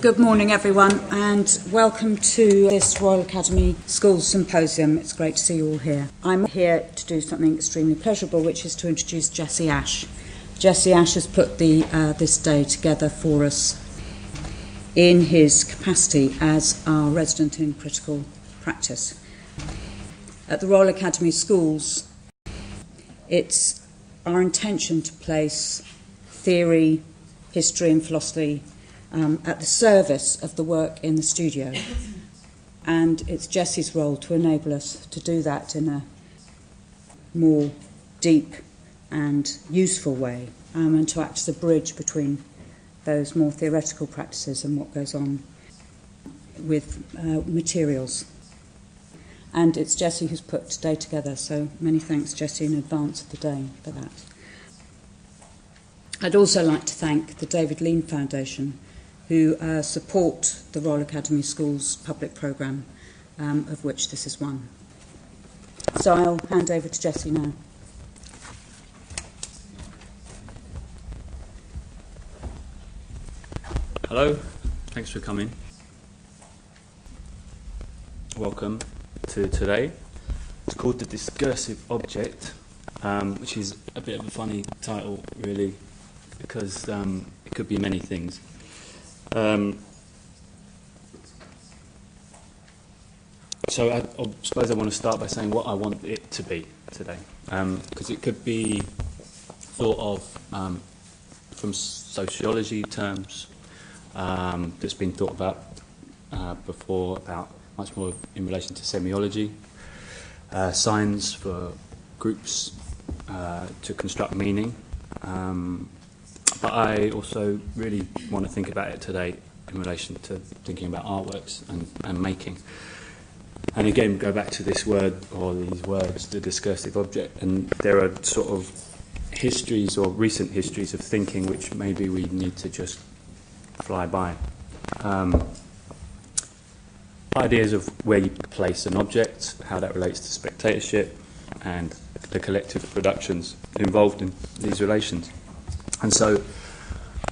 Good morning everyone, and welcome to this Royal Academy Schools Symposium. It's great to see you all here. I'm here to do something extremely pleasurable, which is to introduce Jesse Ashe. Jesse Ashe has put this day together for us in his capacity as our resident in critical practice. At the Royal Academy Schools, it's our intention to place theory, history and philosophy at the service of the work in the studio. And it's Jesse's role to enable us to do that in a more deep and useful way, and to act as a bridge between those more theoretical practices and what goes on with materials. And it's Jesse who's put today together, so many thanks, Jesse, in advance of the day for that. I'd also like to thank the David Lean Foundation, who support the Royal Academy Schools public programme, of which this is one. So I'll hand over to Jesse now. Hello, thanks for coming. Welcome to today. It's called The Discursive Object, which is a bit of a funny title, really, because it could be many things. So I suppose I want to start by saying what I want it to be today, because it could be thought of from sociology terms, that's been thought about before, about much more in relation to semiology, signs for groups to construct meaning. But I also really want to think about it today in relation to thinking about artworks and making. And again, go back to this word, or these words, the discursive object, and there are sort of histories or recent histories of thinking which maybe we need to just fly by. Ideas of where you place an object, how that relates to spectatorship, and the collective productions involved in these relations. And so,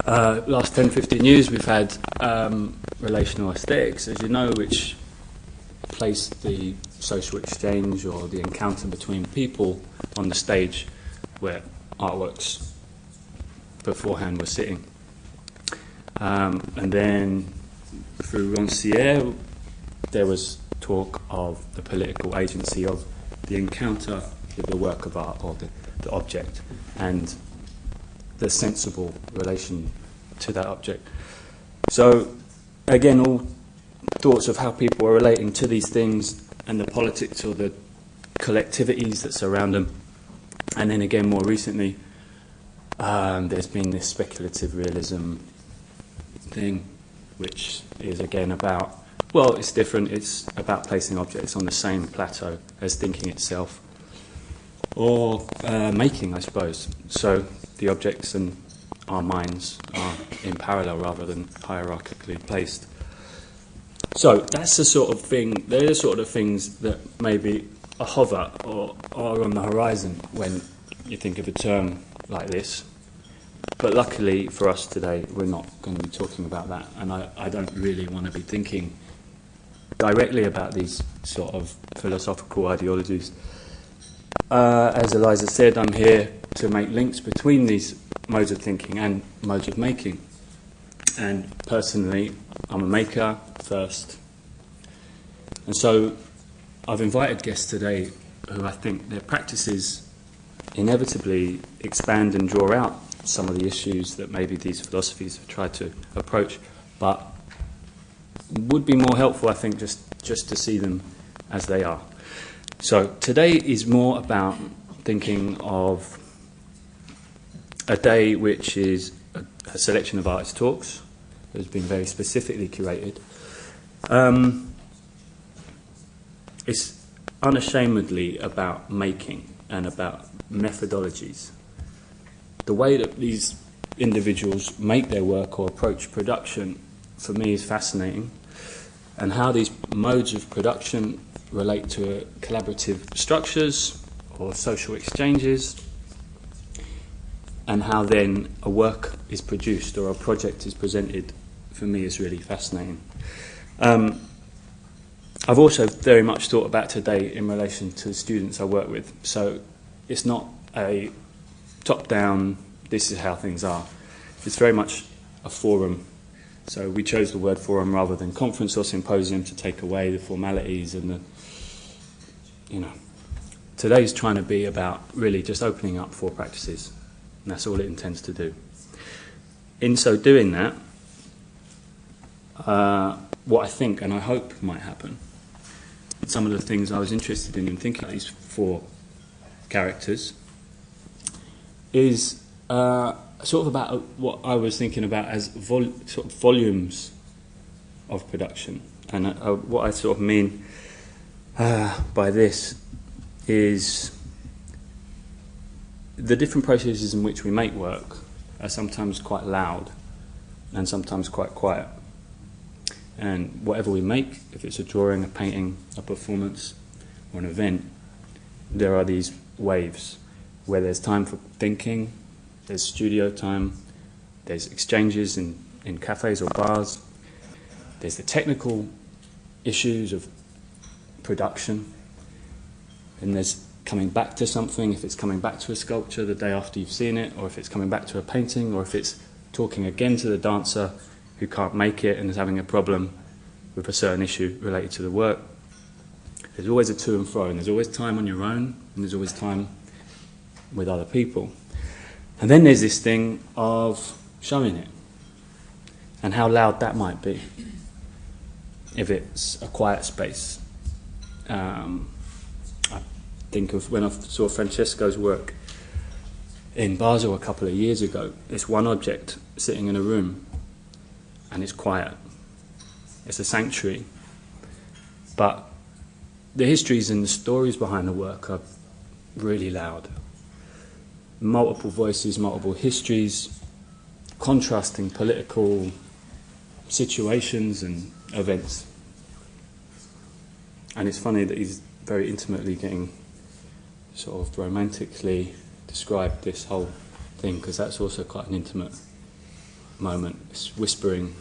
last 10-15 years we've had relational aesthetics, as you know, which place the social exchange or the encounter between people on the stage where artworks beforehand were sitting. And then through Rancière, there was talk of the political agency of the encounter with the work of art, or the object, and the sensible relation to that object. So again, all thoughts of how people are relating to these things and the politics or the collectivities that surround them. And then again, more recently, there's been this speculative realism thing, which is again about, well, it's different, it's about placing objects on the same plateau as thinking itself, or making, I suppose. So the objects and our minds are in parallel rather than hierarchically placed. So that's the sort of thing, they're the sort of things that maybe hover or are on the horizon when you think of a term like this. But luckily for us today, we're not going to be talking about that, and I don't really want to be thinking directly about these sort of philosophical ideologies. As Eliza said, I'm here to make links between these modes of thinking and modes of making. And personally, I'm a maker first. And so I've invited guests today who I think their practices inevitably expand and draw out some of the issues that maybe these philosophies have tried to approach, but would be more helpful, I think, just to see them as they are. So today is more about thinking of a day which is a selection of artist talks that has been very specifically curated. It's unashamedly about making and about methodologies. The way that these individuals make their work or approach production, for me, is fascinating, and how these modes of production relate to collaborative structures or social exchanges, and how then a work is produced or a project is presented for me is really fascinating. I've also very much thought about today in relation to the students I work with. So it's not a top-down, this is how things are. It's very much a forum. So we chose the word forum rather than conference or symposium to take away the formalities and the, Today's trying to be about really just opening up 4 practices. And that's all it intends to do. In so doing that, what I think and I hope might happen, some of the things I was interested in thinking about these 4 characters, is sort of about what I was thinking about as sort of volumes of production. And what I sort of mean by this is the different processes in which we make work are sometimes quite loud and sometimes quite quiet. And whatever we make, if it's a drawing, a painting, a performance, or an event, there are these waves where there's time for thinking, there's studio time, there's exchanges in cafes or bars, there's the technical issues of production, and there's coming back to something, if it's coming back to a sculpture the day after you've seen it, or if it's coming back to a painting, or if it's talking again to the dancer who can't make it and is having a problem with a certain issue related to the work. There's always a to and fro, and there's always time on your own, and there's always time with other people. And then there's this thing of showing it, and how loud that might be if it's a quiet space. I think of when I saw Francesca's work in Basel a couple of years ago. It's one object sitting in a room, and it's quiet. It's a sanctuary. But the histories and the stories behind the work are really loud. Multiple voices, multiple histories, contrasting political situations and events. And it's funny that he's very intimately getting sort of romantically described this whole thing, because that's also quite an intimate moment. It's whispering.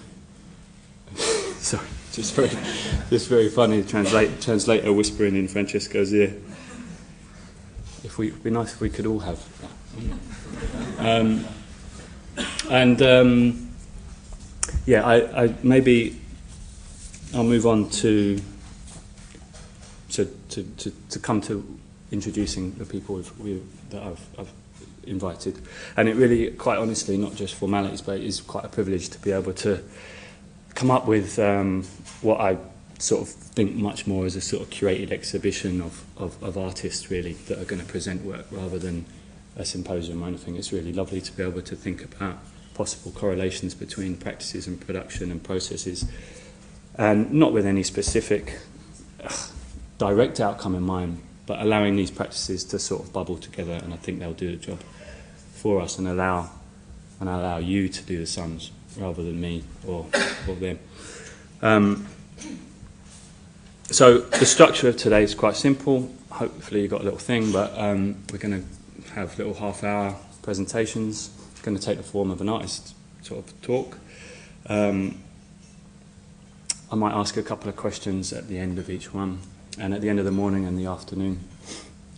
Sorry, just very funny. Translator whispering in Francesca's ear. It'd be nice if we could all have that. I maybe I'll move on to come to introducing the people that I've invited, and it really, quite honestly, not just formalities, but it is quite a privilege to be able to come up with what I sort of think much more as a sort of curated exhibition of artists, really, that are going to present work rather than a symposium or anything. It's really lovely to be able to think about possible correlations between practices and production and processes, and not with any specific direct outcome in mind, but allowing these practices to sort of bubble together, and I think they'll do the job for us and allow you to do the sums rather than me or them. So the structure of today is quite simple. Hopefully you got a little thing, but we're going to have little half-hour presentations. It's going to take the form of an artist sort of talk. I might ask a couple of questions at the end of each one, and at the end of the morning and the afternoon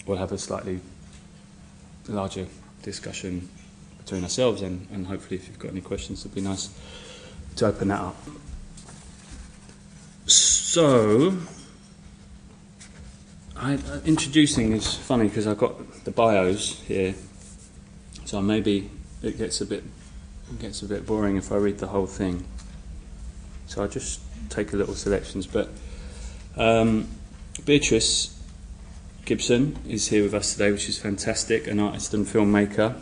we'll have a slightly larger discussion between ourselves, and hopefully if you've got any questions it'd be nice to open that up. So, introducing is funny because I've got the bios here, so maybe it gets a bit boring if I read the whole thing. So I'll just take a little selections. But Beatrice Gibson is here with us today, which is fantastic, an artist and filmmaker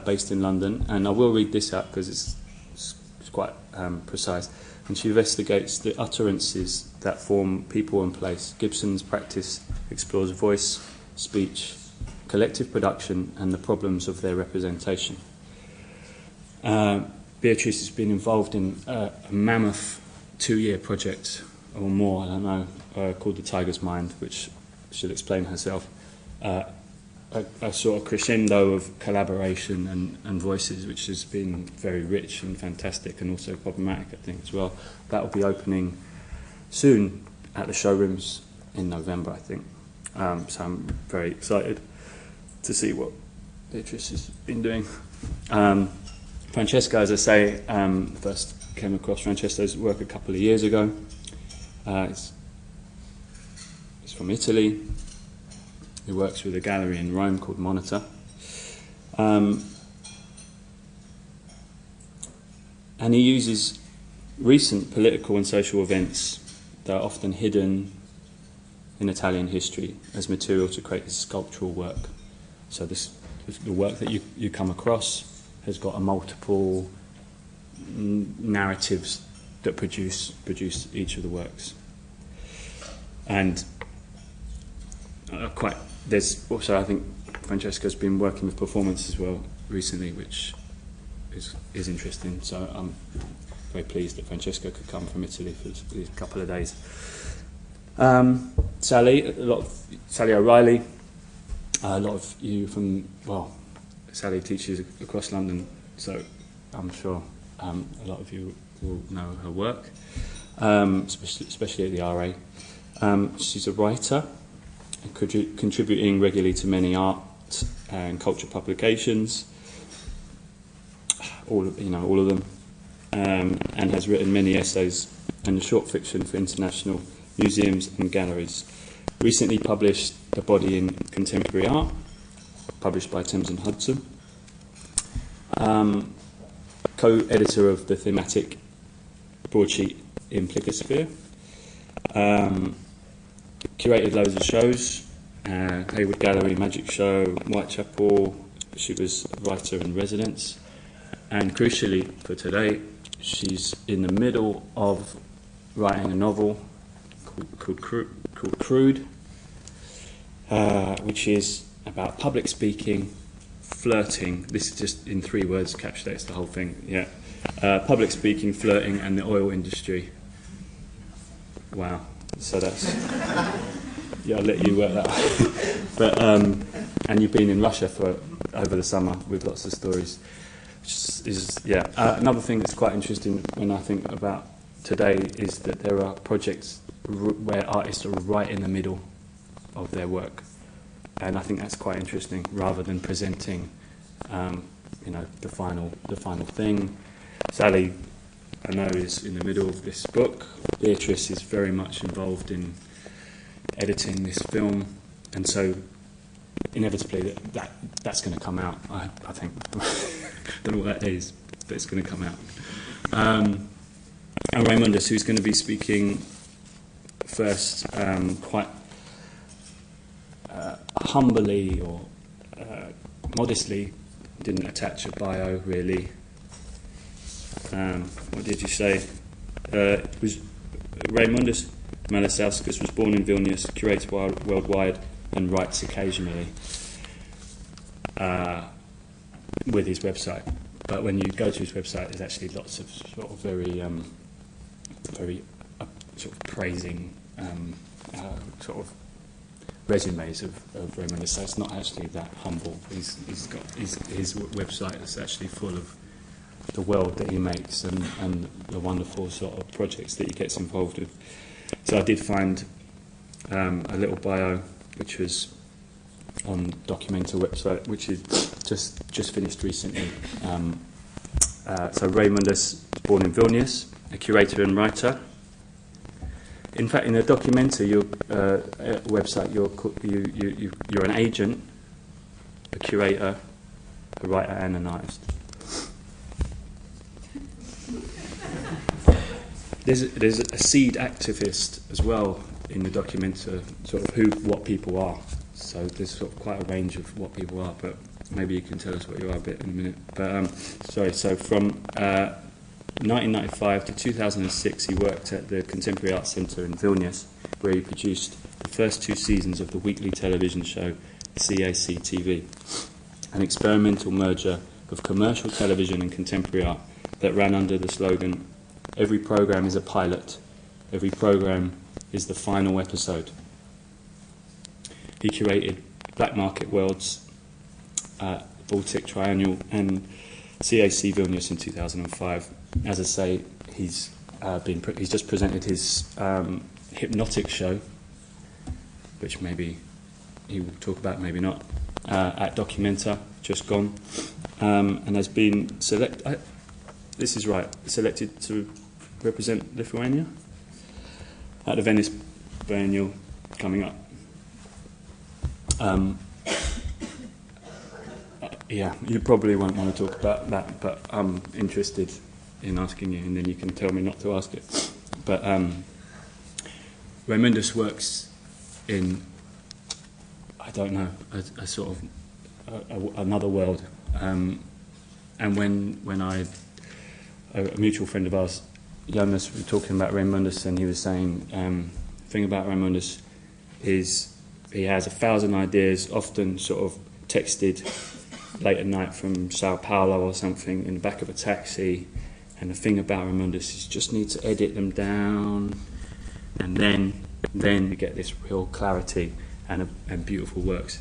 based in London, and I will read this out because it's quite precise. And she investigates the utterances that form people and place. Gibson's practice explores voice, speech, collective production, and the problems of their representation. Beatrice has been involved in a mammoth 2-year project or more, I don't know, called The Tiger's Mind, which she'll explain herself, a sort of crescendo of collaboration and voices, which has been very rich and fantastic, and also problematic, I think, as well. That will be opening soon at the showrooms in November, I think. So I'm very excited to see what Beatrice has been doing. Francesca, as I say, first came across Francesca's work a couple of years ago. It's from Italy. He works with a gallery in Rome called Monitor. And he uses recent political and social events that are often hidden in Italian history as material to create his sculptural work. So the work that you come across has got a multiple narratives that produce each of the works. And there's also, I think, Francesca's been working with performance as well recently, which is interesting. So I'm very pleased that Francesca could come from Italy for these couple of days. Sally OReilly, a lot of you from, well, Sally teaches across London, so I'm sure a lot of you will know her work, especially at the RA. She's a writer, contributing regularly to many art and culture publications, all of them, and has written many essays and short fiction for international museums and galleries. Recently published A Body in Contemporary Art, published by Thames and Hudson. Co-editor of the thematic broadsheet Implicosphere. Curated loads of shows, Hayward Gallery Magic Show, Whitechapel. She was a writer in residence, and crucially for today, she's in the middle of writing a novel called Crude, which is about public speaking, flirting. This is just in 3 words, encapsulates the whole thing. Yeah, public speaking, flirting, and the oil industry. Wow. So that's, yeah, I'll let you work that out. But and you've been in Russia for over the summer with lots of stories. Another thing that's quite interesting when I think about today is that there are projects where artists are right in the middle of their work, and I think that's quite interesting, rather than presenting, the final thing. Sally, I know, is in the middle of this book. Beatrice is very much involved in editing this film, and so inevitably that's going to come out. I think. Don't know what that is, but it's going to come out. And Raymundus, who's going to be speaking first, quite humbly or modestly, didn't attach a bio really. What did you say? Was Raymundus Mellas was born in Vilnius, curates worldwide, and writes occasionally with his website. But when you go to his website, there's actually lots of sort of very sort of praising sort of resumes of Raymundus. So it's not actually that humble. He's got his website is actually full of the world that he makes and the wonderful sort of projects that he gets involved with. So I did find a little bio, which was on Documental website, which is just finished recently. So Raymundus, born in Vilnius, a curator and writer. In fact, in the Documental website, you're an agent, a curator, a writer, and an artist. There's a seed activist as well in the Documental, sort of what people are. So there's sort of quite a range of what people are, but maybe you can tell us what you are a bit in a minute. But so from 1995 to 2006, he worked at the Contemporary Arts Centre in Vilnius, where he produced the first 2 seasons of the weekly television show CAC TV, an experimental merger of commercial television and contemporary art that ran under the slogan, "Every programme is a pilot, every programme is the final episode." He curated Black Market Worlds, Baltic Triennial, and CAC Vilnius in 2005. As I say, he's just presented his hypnotic show, which maybe he will talk about, maybe not, at Documental, just gone, and has been selected to represent Lithuania at the Venice Biennial coming up. Yeah, you probably won't want to talk about that, but I'm interested in asking you, and then you can tell me not to ask it. But Raymundus works in, I don't know, a sort of another world. And when a mutual friend of ours, Jonas, we were talking about Raymundus, and he was saying the thing about Raymundus is he has 1,000 ideas, often sort of texted late at night from Sao Paulo or something in the back of a taxi. And the thing about Raymundus is you just need to edit them down, and then you get this real clarity and beautiful works.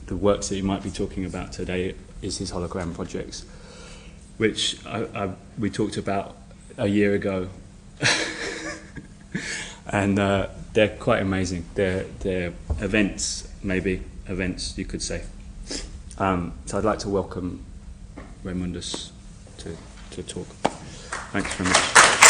The works that you might be talking about today is his hologram projects, which we talked about a year ago, and they're quite amazing. They're events, you could say. So I'd like to welcome Raymundus to talk. Thanks very much.